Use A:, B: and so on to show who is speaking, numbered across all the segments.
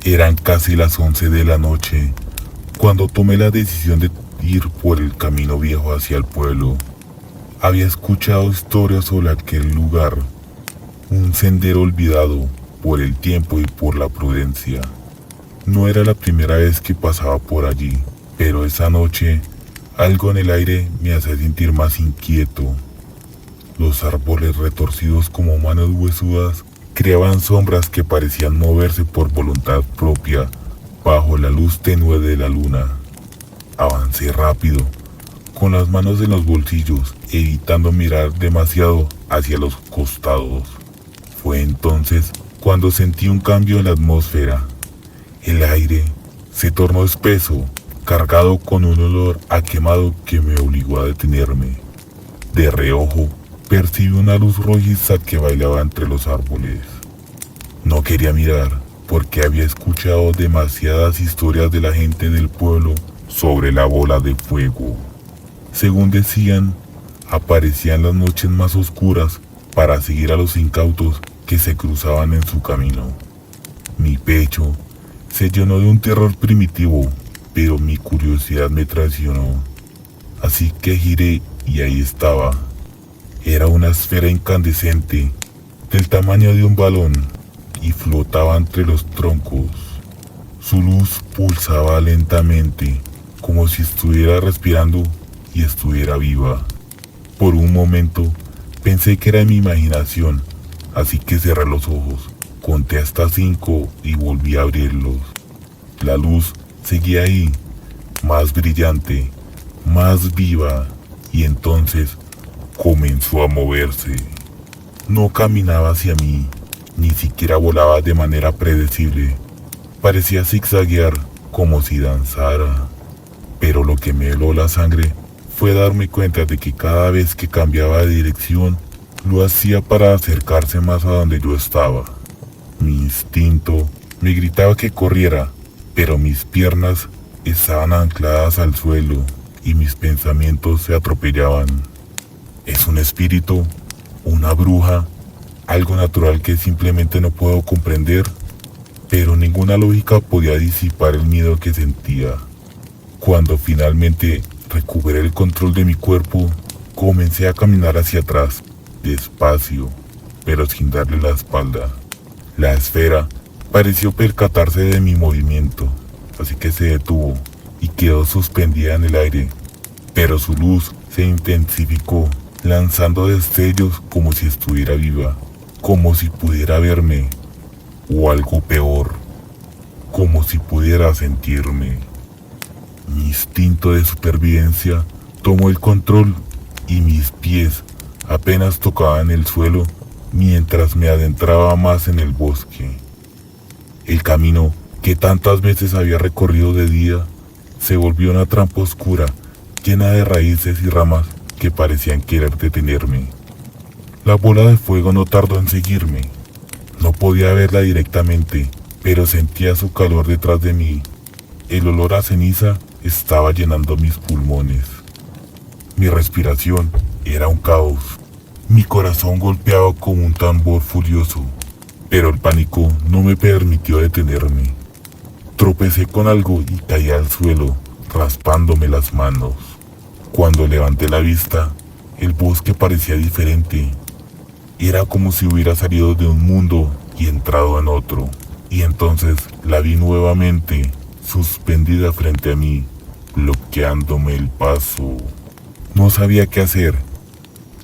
A: Eran casi las 11 de la noche cuando tomé la decisión de ir por el camino viejo hacia el pueblo. Había escuchado historias sobre aquel lugar, un sendero olvidado por el tiempo y por la prudencia. No era la primera vez que pasaba por allí, pero esa noche algo en el aire me hacía sentir más inquieto. Los árboles retorcidos como manos huesudas creaban sombras que parecían moverse por voluntad propia bajo la luz tenue de la luna. Avancé rápido, con las manos en los bolsillos, evitando mirar demasiado hacia los costados. Fue entonces cuando sentí un cambio en la atmósfera. El aire se tornó espeso, cargado con un olor a quemado que me obligó a detenerme. De reojo, percibí una luz rojiza que bailaba entre los árboles. No quería mirar, porque había escuchado demasiadas historias de la gente del pueblo sobre la bola de fuego. Según decían, aparecía en las noches más oscuras para seguir a los incautos que se cruzaban en su camino. Mi pecho se llenó de un terror primitivo, pero mi curiosidad me traicionó. Así que giré y ahí estaba. Era una esfera incandescente, del tamaño de un balón, y flotaba entre los troncos. Su luz pulsaba lentamente, como si estuviera respirando y estuviera viva. Por un momento pensé que era mi imaginación, así que cerré los ojos, conté hasta 5 y volví a abrirlos. La luz seguía ahí, más brillante, más viva, y entonces comenzó a moverse. No caminaba hacia mí, ni siquiera volaba de manera predecible. Parecía zigzaguear como si danzara. Pero lo que me heló la sangre fue darme cuenta de que cada vez que cambiaba de dirección, lo hacía para acercarse más a donde yo estaba. Mi instinto me gritaba que corriera, pero mis piernas estaban ancladas al suelo y mis pensamientos se atropellaban. ¿Es un espíritu? ¿Una bruja? ¿Algo natural que simplemente no puedo comprender? Pero ninguna lógica podía disipar el miedo que sentía. Cuando finalmente recuperé el control de mi cuerpo, comencé a caminar hacia atrás, despacio, pero sin darle la espalda. La esfera pareció percatarse de mi movimiento, así que se detuvo y quedó suspendida en el aire, pero su luz se intensificó, lanzando destellos como si estuviera viva, como si pudiera verme, o algo peor, como si pudiera sentirme. Mi instinto de supervivencia tomó el control y mis pies apenas tocaban el suelo mientras me adentraba más en el bosque. El camino que tantas veces había recorrido de día se volvió una trampa oscura, llena de raíces y ramas que parecían querer detenerme. La bola de fuego no tardó en seguirme. No podía verla directamente, pero sentía su calor detrás de mí. El olor a ceniza estaba llenando mis pulmones. Mi respiración era un caos. Mi corazón golpeaba como un tambor furioso, pero el pánico no me permitió detenerme. Tropecé con algo y caí al suelo, raspándome las manos. Cuando levanté la vista, el bosque parecía diferente. Era como si hubiera salido de un mundo y entrado en otro. Y entonces la vi nuevamente, suspendida frente a mí, bloqueándome el paso. No sabía qué hacer.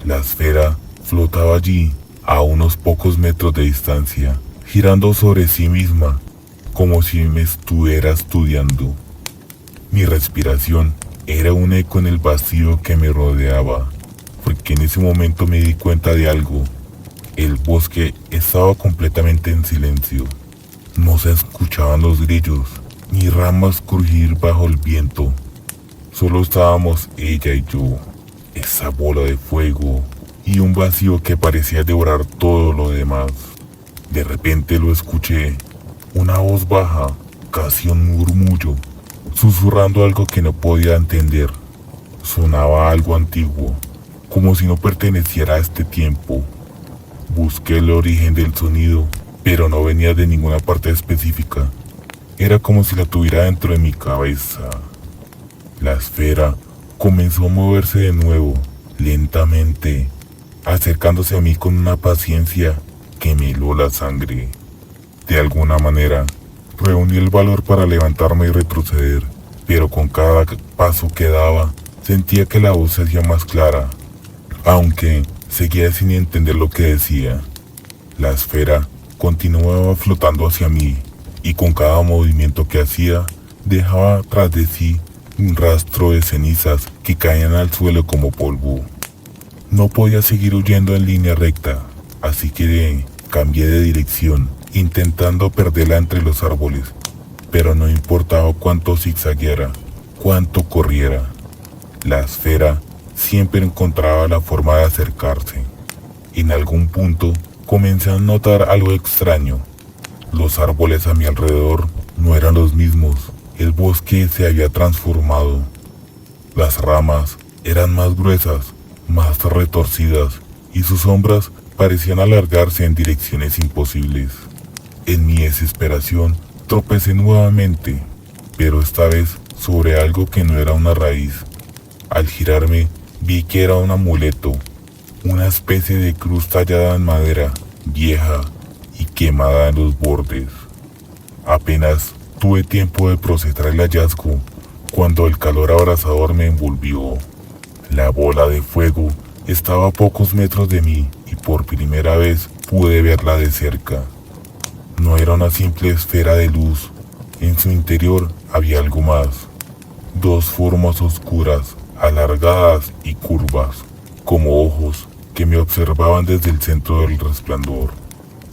A: La esfera flotaba allí, a unos pocos metros de distancia, girando sobre sí misma, como si me estuviera estudiando. Mi respiración era un eco en el vacío que me rodeaba, porque en ese momento me di cuenta de algo. El bosque estaba completamente en silencio. No se escuchaban los grillos, ni ramas crujir bajo el viento. Solo estábamos ella y yo, esa bola de fuego y un vacío que parecía devorar todo lo demás. De repente lo escuché, una voz baja, casi un murmullo, susurrando algo que no podía entender. Sonaba algo antiguo, como si no perteneciera a este tiempo. Busqué el origen del sonido, pero no venía de ninguna parte específica. Era como si la tuviera dentro de mi cabeza. La esfera comenzó a moverse de nuevo, lentamente, acercándose a mí con una paciencia que me heló la sangre. De alguna manera, reuní el valor para levantarme y retroceder, pero con cada paso que daba, sentía que la voz se hacía más clara, aunque seguía sin entender lo que decía. La esfera continuaba flotando hacia mí, y con cada movimiento que hacía, dejaba tras de sí un rastro de cenizas que caían al suelo como polvo. No podía seguir huyendo en línea recta, así que cambié de dirección, intentando perderla entre los árboles, pero no importaba cuánto zigzagueara, cuánto corriera. La esfera siempre encontraba la forma de acercarse. En algún punto comencé a notar algo extraño. Los árboles a mi alrededor no eran los mismos. El bosque se había transformado. Las ramas eran más gruesas, más retorcidas, y sus sombras parecían alargarse en direcciones imposibles. En mi desesperación tropecé nuevamente, pero esta vez sobre algo que no era una raíz. Al girarme vi que era un amuleto, una especie de cruz tallada en madera, vieja y quemada en los bordes. Apenas tuve tiempo de procesar el hallazgo cuando el calor abrasador me envolvió. La bola de fuego estaba a pocos metros de mí y por primera vez pude verla de cerca. No era una simple esfera de luz, en su interior había algo más. Dos formas oscuras, alargadas y curvas, como ojos que me observaban desde el centro del resplandor.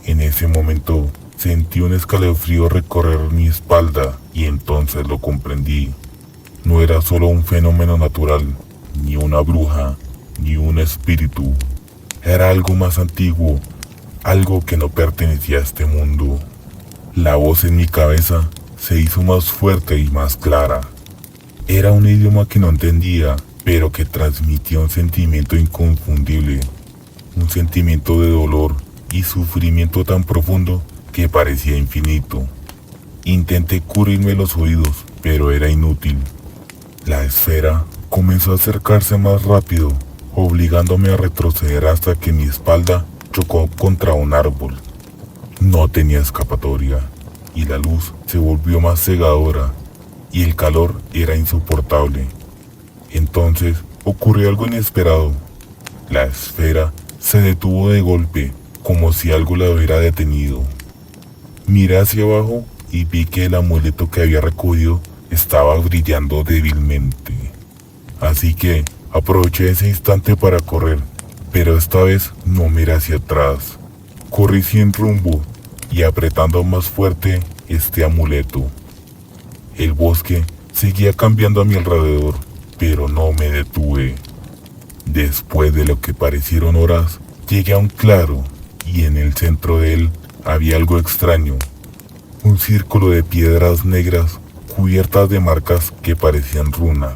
A: En ese momento sentí un escalofrío recorrer mi espalda y entonces lo comprendí. No era solo un fenómeno natural, ni una bruja, ni un espíritu. Era algo más antiguo, algo que no pertenecía a este mundo. La voz en mi cabeza se hizo más fuerte y más clara. Era un idioma que no entendía, pero que transmitía un sentimiento inconfundible. Un sentimiento de dolor y sufrimiento tan profundo que parecía infinito. Intenté cubrirme los oídos, pero era inútil. La esfera comenzó a acercarse más rápido, obligándome a retroceder hasta que mi espalda chocó contra un árbol. No tenía escapatoria, y la luz se volvió más cegadora, y el calor era insoportable. Entonces ocurrió algo inesperado. La esfera se detuvo de golpe, como si algo la hubiera detenido. Miré hacia abajo y vi que el amuleto que había recogido estaba brillando débilmente. Así que aproveché ese instante para correr, pero esta vez no miré hacia atrás. Corrí sin rumbo y apretando más fuerte este amuleto. El bosque seguía cambiando a mi alrededor, pero no me detuve. Después de lo que parecieron horas, llegué a un claro y en el centro de él había algo extraño. Un círculo de piedras negras cubiertas de marcas que parecían runas.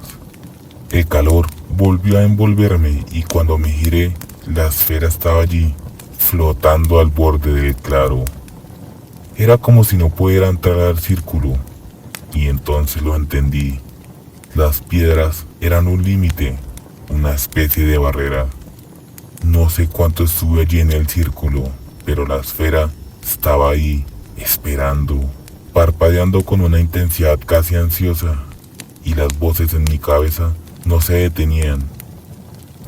A: El calor volvió a envolverme y cuando me giré, la esfera estaba allí, flotando al borde del claro. Era como si no pudiera entrar al círculo, y entonces lo entendí. Las piedras eran un límite, una especie de barrera. No sé cuánto estuve allí en el círculo, pero la esfera estaba ahí, esperando, parpadeando con una intensidad casi ansiosa, y las voces en mi cabeza no se detenían.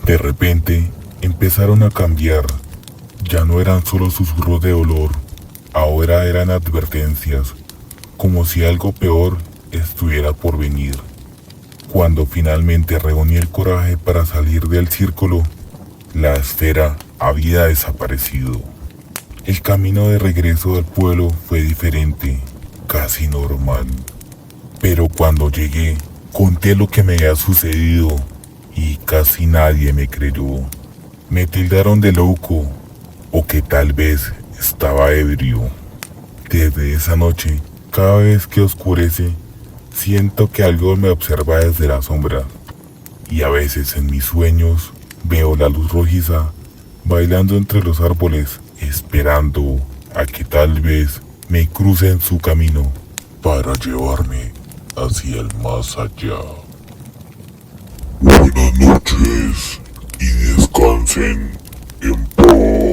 A: De repente empezaron a cambiar. Ya no eran solo susurros de dolor, ahora eran advertencias, como si algo peor estuviera por venir. Cuando finalmente reuní el coraje para salir del círculo, la esfera había desaparecido. El camino de regreso al pueblo fue diferente, casi normal. Pero cuando llegué, conté lo que me había sucedido y casi nadie me creyó. Me tildaron de loco o que tal vez estaba ebrio. Desde esa noche, cada vez que oscurece, siento que algo me observa desde la sombra. Y a veces en mis sueños veo la luz rojiza bailando entre los árboles, esperando a que tal vez me cruce en su camino. para llevarme hacia el más allá.
B: Buenas noches y descansen en paz.